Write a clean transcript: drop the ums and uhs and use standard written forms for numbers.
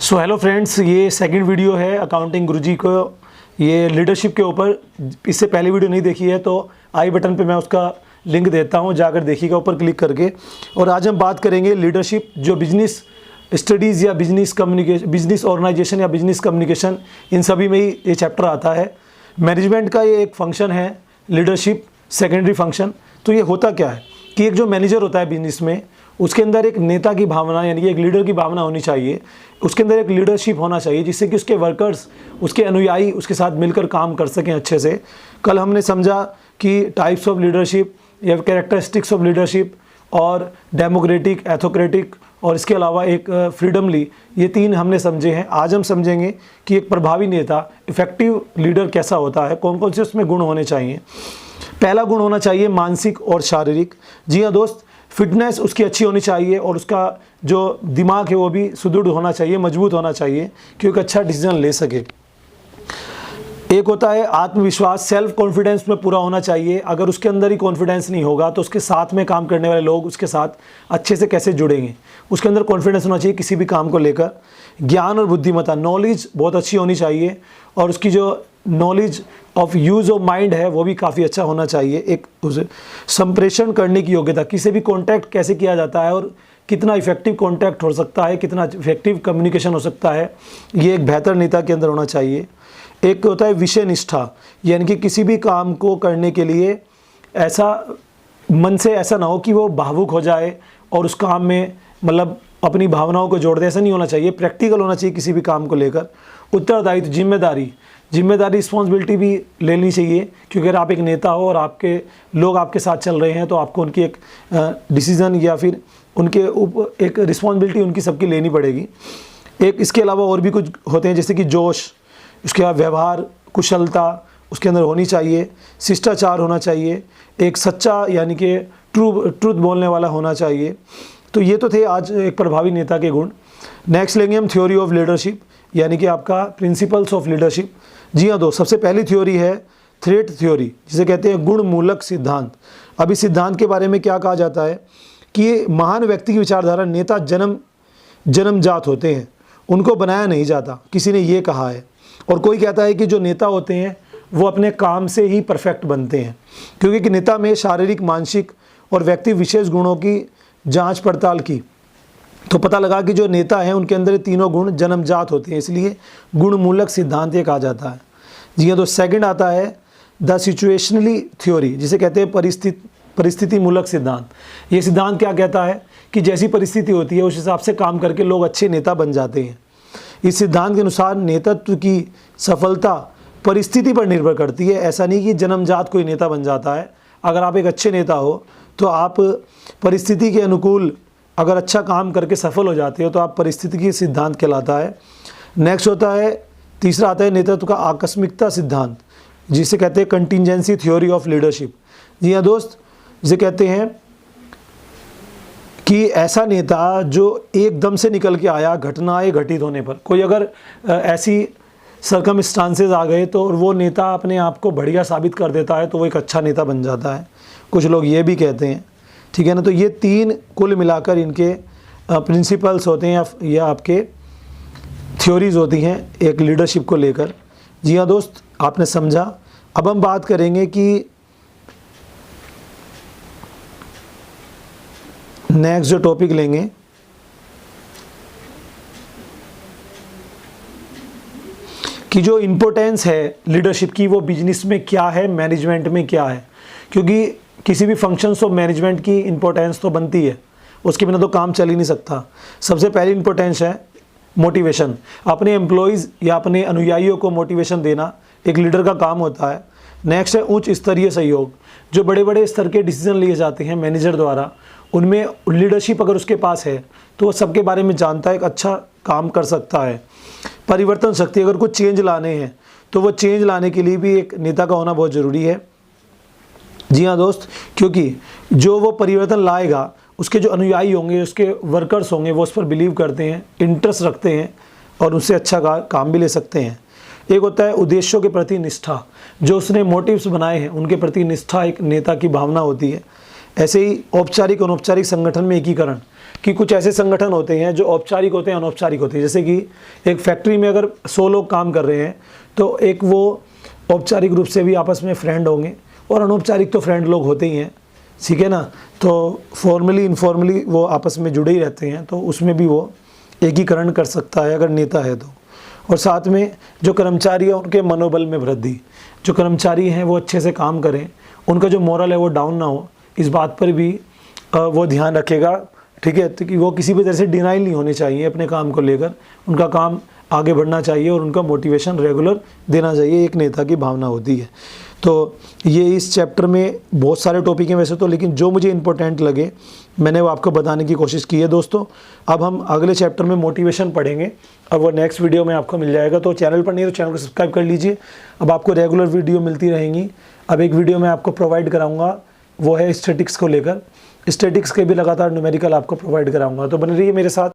So hello friends, ये second video है accounting गुरुजी को, ये लीडरशिप के ऊपर। इससे पहले वीडियो नहीं देखी है तो आई बटन पे मैं उसका लिंक देता हूँ, जाकर देखिएगा ऊपर क्लिक करके। और आज हम बात करेंगे लीडरशिप, जो बिजनेस स्टडीज़ या बिजनेस कम्युनिकेशन, बिजनेस ऑर्गेनाइजेशन या बिजनेस कम्युनिकेशन, इन सभी में ही ये चैप्टर आता है। मैनेजमेंट का ये एक फंक्शन है लीडरशिप, सेकेंडरी फंक्शन। तो ये होता क्या है कि एक जो मैनेजर होता है बिजनेस में, उसके अंदर एक नेता की भावना यानी कि एक लीडर की भावना होनी चाहिए। उसके अंदर एक लीडरशिप होना चाहिए जिससे कि उसके वर्कर्स, उसके अनुयायी उसके साथ मिलकर काम कर सकें अच्छे से। कल हमने समझा कि टाइप्स ऑफ लीडरशिप या कैरेक्टरिस्टिक्स ऑफ लीडरशिप, और डेमोक्रेटिक, एथोक्रेटिक, और इसके अलावा एक फ्रीडमली, ये तीन हमने समझे हैं। आज हम समझेंगे कि एक प्रभावी नेता, इफेक्टिव लीडर कैसा होता है, कौन कौन से उसमें गुण होने चाहिए। पहला गुण होना चाहिए मानसिक और शारीरिक। जी हाँ दोस्त, फिटनेस उसकी अच्छी होनी चाहिए और उसका जो दिमाग है वो भी सुदृढ़ होना चाहिए, मजबूत होना चाहिए कि एक अच्छा डिसीजन ले सके। एक होता है आत्मविश्वास, सेल्फ कॉन्फिडेंस में पूरा होना चाहिए। अगर उसके अंदर ही कॉन्फिडेंस नहीं होगा तो उसके साथ में काम करने वाले लोग उसके साथ अच्छे से कैसे जुड़ेंगे। उसके अंदर कॉन्फिडेंस होना चाहिए किसी भी काम को लेकर। ज्ञान और बुद्धिमत्ता, नॉलेज बहुत अच्छी होनी चाहिए, और उसकी जो knowledge of use of mind है वो भी काफ़ी अच्छा होना चाहिए। एक उसे संप्रेषण करने की योग्यता, किसी भी कॉन्टैक्ट कैसे किया जाता है और कितना इफेक्टिव कॉन्टैक्ट हो सकता है, कितना इफेक्टिव कम्युनिकेशन हो सकता है, ये एक बेहतर नेता के अंदर होना चाहिए। एक होता है विषय निष्ठा, यानी कि किसी भी काम को करने के लिए ऐसा मन से ऐसा ना हो कि वो भावुक हो जाए और उस काम में मतलब अपनी भावनाओं को जोड़ दे, ऐसा नहीं होना चाहिए। प्रैक्टिकल होना चाहिए किसी भी काम को लेकर। उत्तरदायित्व, जिम्मेदारी, रिस्पॉन्सिबिलिटी भी लेनी चाहिए, क्योंकि अगर आप एक नेता हो और आपके लोग आपके साथ चल रहे हैं तो आपको उनकी एक डिसीज़न या फिर उनके एक रिस्पॉन्सिबिलिटी उनकी सबकी लेनी पड़ेगी। एक इसके अलावा और भी कुछ होते हैं, जैसे कि जोश, उसके बाद व्यवहार, कुशलता उसके अंदर होनी चाहिए। शिष्टाचार होना चाहिए, एक सच्चा यानी कि ट्रूथ बोलने वाला होना चाहिए। तो ये तो थे आज एक प्रभावी नेता के गुण। नेक्स्ट लेंगे हम थ्योरी ऑफ लीडरशिप, यानी कि आपका प्रिंसिपल्स ऑफ लीडरशिप। जी हाँ दोस्त, सबसे पहली थ्योरी है थ्रेट थ्योरी, जिसे कहते हैं गुण मूलक सिद्धांत। अब इस सिद्धांत के बारे में क्या कहा जाता है कि महान व्यक्ति की विचारधारा, नेता जन्मजात होते हैं, उनको बनाया नहीं जाता, किसी ने ये कहा है। और कोई कहता है कि जो नेता होते हैं वो अपने काम से ही परफेक्ट बनते हैं, क्योंकि नेता में शारीरिक, मानसिक और व्यक्ति विशेष गुणों की जांच पड़ताल की तो पता लगा कि जो नेता हैं उनके अंदर तीनों गुण जन्मजात होते हैं, इसलिए गुण मूलक सिद्धांत ये कहा जाता है। जी हाँ, तो सेकंड आता है द सिचुएशनली थ्योरी, जिसे कहते हैं परिस्थिति मूलक सिद्धांत। ये सिद्धांत क्या कहता है कि जैसी परिस्थिति होती है उस हिसाब से काम करके लोग अच्छे नेता बन जाते हैं। इस सिद्धांत के अनुसार नेतृत्व की सफलता परिस्थिति पर निर्भर करती है। ऐसा नहीं कि जन्मजात कोई नेता बन जाता है। अगर आप एक अच्छे नेता हो तो आप परिस्थिति के अनुकूल अगर अच्छा काम करके सफल हो जाते हो तो आप परिस्थिति की सिद्धांत कहलाता है। नेक्स्ट होता है, तीसरा आता है नेतृत्व का आकस्मिकता सिद्धांत, जिसे कहते हैं कंटिजेंसी थ्योरी ऑफ लीडरशिप। जी हाँ दोस्त, जिसे कहते हैं कि ऐसा नेता जो एकदम से निकल के आया घटनाएं घटित होने पर, कोई अगर ऐसी सर्कमस्टांसेस आ गए तो वो नेता अपने आप को बढ़िया साबित कर देता है तो वो एक अच्छा नेता बन जाता है। कुछ लोग ये भी कहते हैं, ठीक है ना। तो ये तीन कुल मिलाकर इनके प्रिंसिपल्स होते हैं या आपके थ्योरीज होती हैं एक लीडरशिप को लेकर। जी हाँ दोस्त, आपने समझा। अब हम बात करेंगे कि नेक्स्ट जो टॉपिक लेंगे कि जो इम्पोर्टेंस है लीडरशिप की वो बिजनेस में क्या है, मैनेजमेंट में क्या है। क्योंकि किसी भी फंक्शंस ऑफ मैनेजमेंट की इम्पोर्टेंस तो बनती है, उसके बिना तो काम चल ही नहीं सकता। सबसे पहली इम्पोर्टेंस है मोटिवेशन, अपने एम्प्लॉयज़ या अपने अनुयायियों को मोटिवेशन देना एक लीडर का काम होता है। नेक्स्ट है उच्च स्तरीय सहयोग, जो बड़े बड़े स्तर के डिसीजन लिए जाते हैं मैनेजर द्वारा, उनमें लीडरशिप अगर उसके पास है तो वो सबके बारे में जानता है, एक अच्छा काम कर सकता है। परिवर्तन शक्ति, अगर कुछ चेंज लाने हैं तो वो चेंज लाने के लिए भी एक नेता का होना बहुत ज़रूरी है। जी हाँ दोस्त, क्योंकि जो वो परिवर्तन लाएगा उसके जो अनुयायी होंगे, उसके वर्कर्स होंगे, वो उस पर बिलीव करते हैं, इंटरेस्ट रखते हैं और उससे अच्छा काम भी ले सकते हैं। एक होता है उद्देश्यों के प्रति निष्ठा, जो उसने मोटिव्स बनाए हैं उनके प्रति निष्ठा एक नेता की भावना होती है। ऐसे ही औपचारिक अनौपचारिक संगठन में एकीकरण, कि कुछ ऐसे संगठन होते हैं जो औपचारिक होते हैं, अनौपचारिक होते हैं। जैसे कि एक फैक्ट्री में अगर 100 लोग काम कर रहे हैं तो एक वो औपचारिक रूप से भी आपस में फ्रेंड होंगे और अनौपचारिक तो फ्रेंड लोग होते ही हैं, ठीक है ना। तो फॉर्मली इनफॉर्मली वो आपस में जुड़े ही रहते हैं, तो उसमें भी वो एकीकरण कर सकता है अगर नेता है तो। और साथ में जो कर्मचारी हैं उनके मनोबल में वृद्धि, जो कर्मचारी हैं वो अच्छे से काम करें, उनका जो मोरल है वो डाउन ना हो, इस बात पर भी वो ध्यान रखेगा, ठीक है। तो कि वो किसी भी तरह से डिनाइल नहीं होने चाहिए अपने काम को लेकर, उनका काम आगे बढ़ना चाहिए और उनका मोटिवेशन रेगुलर देना चाहिए, एक नेता की भावना होती है। तो ये इस चैप्टर में बहुत सारे टॉपिक हैं वैसे तो, लेकिन जो मुझे इंपॉर्टेंट लगे मैंने वो आपको बताने की कोशिश की है दोस्तों। अब हम अगले चैप्टर में मोटिवेशन पढ़ेंगे, अब वो नेक्स्ट वीडियो में आपको मिल जाएगा। तो चैनल पर नहीं तो चैनल को सब्सक्राइब कर लीजिए, अब आपको रेगुलर वीडियो मिलती रहेंगी। अब एक वीडियो मैं आपको प्रोवाइड कराऊंगा, वो है स्टैटिक्स को लेकर, स्टैटिक्स के भी लगातार न्यूमेरिकल आपको प्रोवाइड कराऊंगा, तो बने रहिए मेरे साथ।